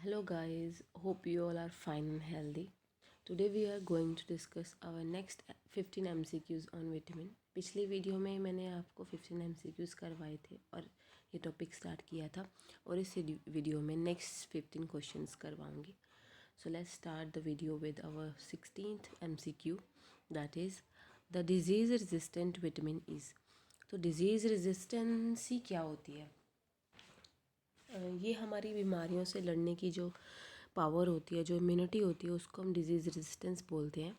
Hello guys, hope you all are fine and healthy. Today we are going to discuss our next 15 MCQs on vitamin. पिछली video में मैंने आपको 15 MCQs करवाए थे और ये टॉपिक स्टार्ट किया था और इस वीडियो में नेक्स्ट 15 क्वेश्चंस करवाऊंगी. So let's start the video with our 16th MCQ, that is the disease resistant vitamin is. तो disease resistancy क्या होती है? ये हमारी बीमारियों से लड़ने की जो पावर होती है, जो इम्यूनिटी होती है, उसको हम डिज़ीज़ रेजिस्टेंस बोलते हैं.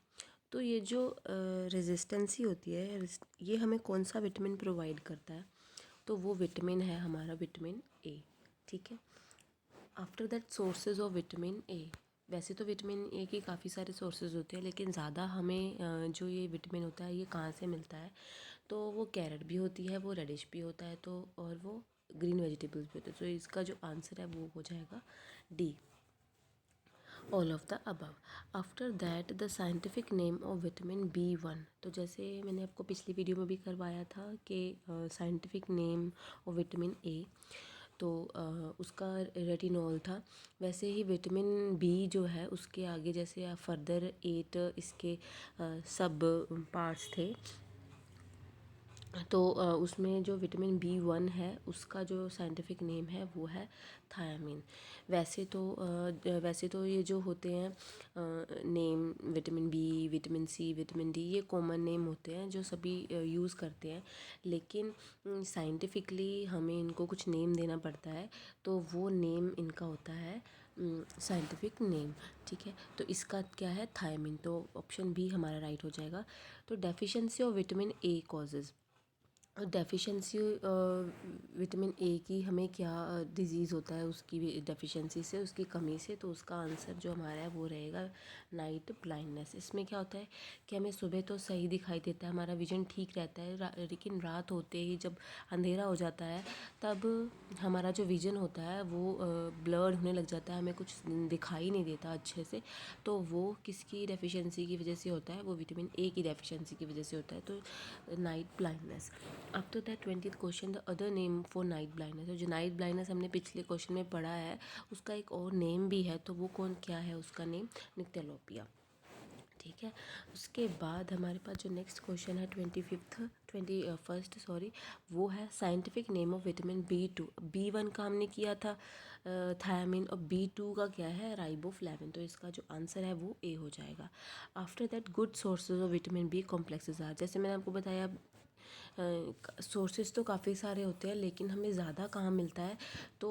तो ये जो रेजिस्टेंसी होती है, ये हमें कौन सा विटामिन प्रोवाइड करता है? तो वो विटामिन है हमारा विटामिन ए. ठीक है. After that sources of vitamin A. वैसे तो विटामिन ए की काफ़ी सारे सोर्सेज होते हैं, लेकिन ज़्यादा हमें जो ये विटामिन होता है ये कहाँ से मिलता है? तो वो कैरेट भी होती है, वो रेडिश भी होता है, तो और वो ग्रीन वेजिटेबल्स भी होते हैं. तो इसका जो आंसर है वो हो जाएगा D, all of the above. After that the scientific name of vitamin B1. तो जैसे मैंने आपको पिछली वीडियो में भी करवाया था कि scientific name of vitamin A, तो उसका रेटिनॉल था. वैसे ही विटामिन बी जो है उसके आगे जैसे फर्दर 8 इसके सब पार्ट्स थे. तो उसमें जो विटामिन B1 है उसका जो साइंटिफिक नेम है वो है थायामीन. वैसे तो ये जो होते हैं name, vitamin B, vitamin C, vitamin D, ये कॉमन नेम होते हैं जो सभी यूज़ करते हैं, लेकिन साइंटिफिकली हमें इनको कुछ नेम देना पड़ता है, तो वो नेम इनका होता है साइंटिफिक नेम. ठीक है. तो इसका क्या है? थायामीन. तो ऑप्शन बी हमारा राइट हो जाएगा. तो deficiency of vitamin A causes. Deficiency vitamin A की हमें क्या डिज़ीज़ होता है उसकी डेफिशिएंसी से, उसकी कमी से? तो उसका आंसर जो हमारा है वो रहेगा नाइट ब्लाइंडनेस. इसमें क्या होता है कि हमें सुबह तो सही दिखाई देता है, हमारा विजन ठीक रहता है, लेकिन रात होते ही जब अंधेरा हो जाता है तब हमारा जो विजन होता है वो ब्लर्ड होने लग जाता है, हमें कुछ दिखाई नहीं देता अच्छे से. तो वो किसकी डेफिशिएंसी की वजह से होता है? वो विटामिन ए की डेफिशिएंसी की वजह से होता है. तो night blindness. After that 20th question, the other name for night blindness. जो नाइट ब्लाइंडनेस हमने पिछले क्वेश्चन में पढ़ा है उसका एक और नेम भी है, तो वो क्या है उसका नेम? निक्टेलोपिया. ठीक है. उसके बाद हमारे पास जो नेक्स्ट क्वेश्चन है 21st सॉरी, वो है scientific name of vitamin B2. B1 का हमने किया था थायामीन, और B2 का क्या है? राइबोफ्लेविन. तो इसका जो आंसर है वो ए हो जाएगा. After that good sources of vitamin B complexes are. जैसे मैंने आपको बताया सोर्सेज तो काफ़ी सारे होते हैं, लेकिन हमें ज़्यादा कहाँ मिलता है? तो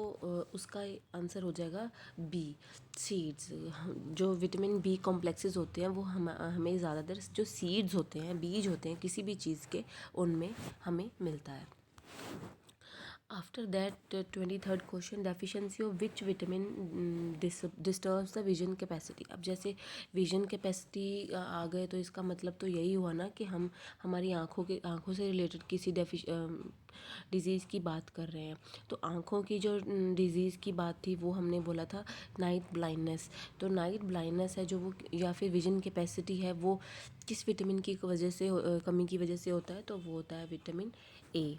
उसका आंसर हो जाएगा बी, सीड्स. जो विटामिन बी कॉम्प्लेक्सेस होते हैं वो हमें ज़्यादातर जो सीड्स होते हैं, बीज होते हैं किसी भी चीज़ के, उनमें हमें मिलता है. After that 23rd question, deficiency of which vitamin disturbs the vision capacity. अब जैसे विजन कैपेसिटी आ गए तो इसका मतलब तो यही हुआ ना कि हम हमारी आँखों से रिलेटेड किसी डिज़ीज़ की बात कर रहे हैं. तो आँखों की जो डिज़ीज़ की बात थी वो हमने बोला था नाइट ब्लाइंडनेस. तो नाइट ब्लाइंडनेस है जो वो, या फिर विजन कैपेसिटी है, वो किस विटामिन की वजह से कमी की वजह से होता है? तो वो होता है विटामिन ए.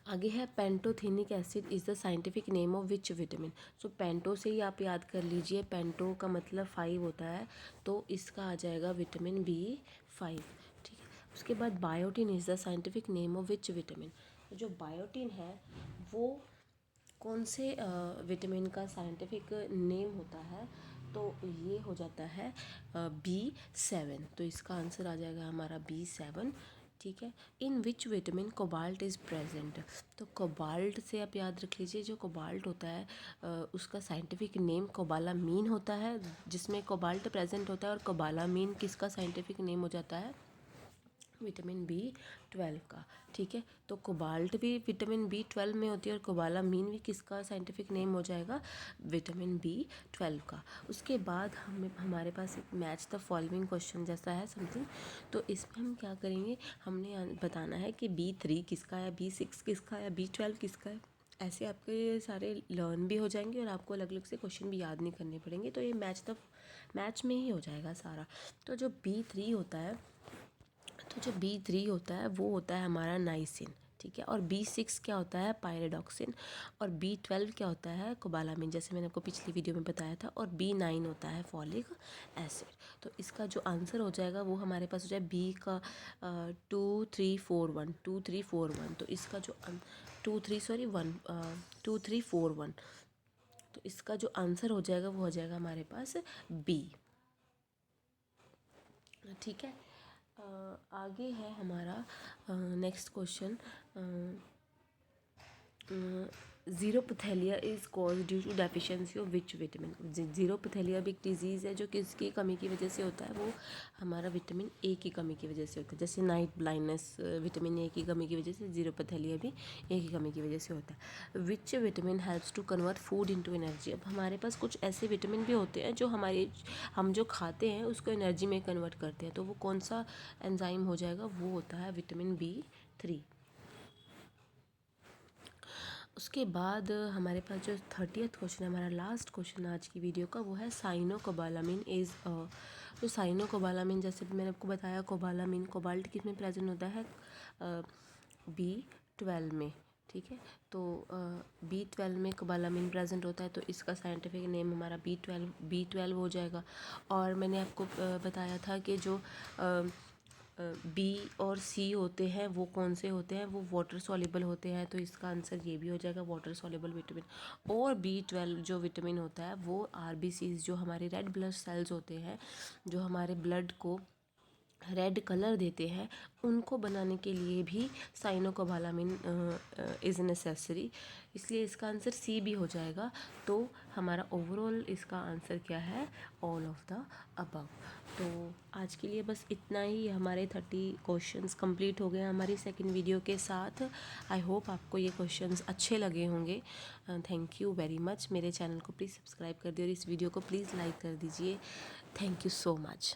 आगे है pantothenic acid is the scientific name of which vitamin. So पेंटो से ही आप याद कर लीजिए, पेंटो का मतलब 5 होता है, तो इसका आ जाएगा विटामिन B5. ठीक है. उसके बाद biotin is the scientific name of which vitamin. जो बायोटिन है वो कौन से विटामिन का साइंटिफिक नेम होता है? तो ये हो जाता है B7. तो इसका आंसर आ जाएगा हमारा B7. ठीक है. In which vitamin cobalt is present. तो कोबाल्ट से आप याद रख लीजिए, जो कोबाल्ट होता है उसका साइंटिफिक नेम कोबालामीन होता है, जिसमें कोबाल्ट प्रेजेंट होता है. और कोबालामीन किसका साइंटिफिक नेम हो जाता है? विटामिन B12 का. ठीक है. तो कोबाल्ट भी विटामिन B12 में होती है और कोबालामीन भी किसका साइंटिफिक नेम हो जाएगा? विटामिन B12 का. उसके बाद हमारे पास एक मैच द फॉलोइंग क्वेश्चन जैसा है समथिंग. तो इसमें हम क्या करेंगे, हमने बताना है कि B3 किसका है, B6 किसका है, B12 किसका है. ऐसे आपके ये सारे लर्न भी हो जाएंगे और आपको अलग अलग से क्वेश्चन भी याद नहीं करने पड़ेंगे. तो ये मैच में ही हो जाएगा सारा. तो जो B3 होता है, वो होता है हमारा नाइसिन. ठीक है। और B6 क्या होता है, पायरिडॉक्सिन। और B12 क्या होता है, कोबालामिन, जैसे मैंने आपको पिछली वीडियो में बताया था। और B9 होता है फॉलिक एसिड। तो इसका जो आंसर हो जाएगा वो हमारे पास हो जाए बी का 2341, 2341। तो इसका जो 2341, तो इसका जो आंसर हो जाएगा वो हो जाएगा हमारे पास बी। ठीक है। आगे है हमारा next question. Xerophthalmia is cause due to deficiency of which vitamin. Xerophthalmia भी एक डिजीज़ है जो किसकी कमी की वजह से होता है, वो हमारा विटामिन ए की कमी की वजह से होता है। जैसे नाइट ब्लाइंडनेस विटामिन ए की कमी की वजह से, ज़ीरोपैथेलिया भी ए की कमी की वजह से होता है। Which vitamin helps to convert food into energy. अब हमारे पास कुछ ऐसे विटामिन भी होते हैं जो हम जो खाते हैं उसको एनर्जी में कन्वर्ट करते हैं। तो वो कौन सा एंजाइम हो जाएगा, वो होता है विटामिन B3। उसके बाद हमारे पास जो 30th क्वेश्चन है, हमारा लास्ट क्वेश्चन आज की वीडियो का, वो है साइनोकोबालामिन इज़ तो साइनोकोबालामिन, जैसे मैंने आपको बताया, कोबालामिन कोबाल्ट किस में प्रेजेंट होता है, B12 में। ठीक है। तो B12 में कोबालामिन प्रेजेंट होता है, तो इसका साइंटिफिक नेम हमारा B12 हो जाएगा। और मैंने आपको बताया था कि जो बी और सी होते हैं वो कौन से होते हैं, वो वाटर सॉल्युबल होते हैं। तो इसका आंसर ये भी हो जाएगा वाटर सॉल्युबल विटामिन। और B12 जो विटामिन होता है वो RBCs, जो हमारे रेड ब्लड सेल्स होते हैं, जो हमारे ब्लड को रेड कलर देते हैं, उनको बनाने के लिए भी साइनोकोबालामिन इज़ नेसेसरी। इसलिए इसका आंसर सी भी हो जाएगा। तो हमारा ओवरऑल इसका आंसर क्या है, ऑल ऑफ द अबव। तो आज के लिए बस इतना ही। हमारे 30 क्वेश्चंस कंप्लीट हो गए हमारी सेकंड वीडियो के साथ। आई होप आपको ये क्वेश्चंस अच्छे लगे होंगे। Thank you very much. मेरे चैनल को प्लीज़ सब्सक्राइब कर दिए और इस वीडियो को प्लीज़ लाइक कर दीजिए। Thank you so much.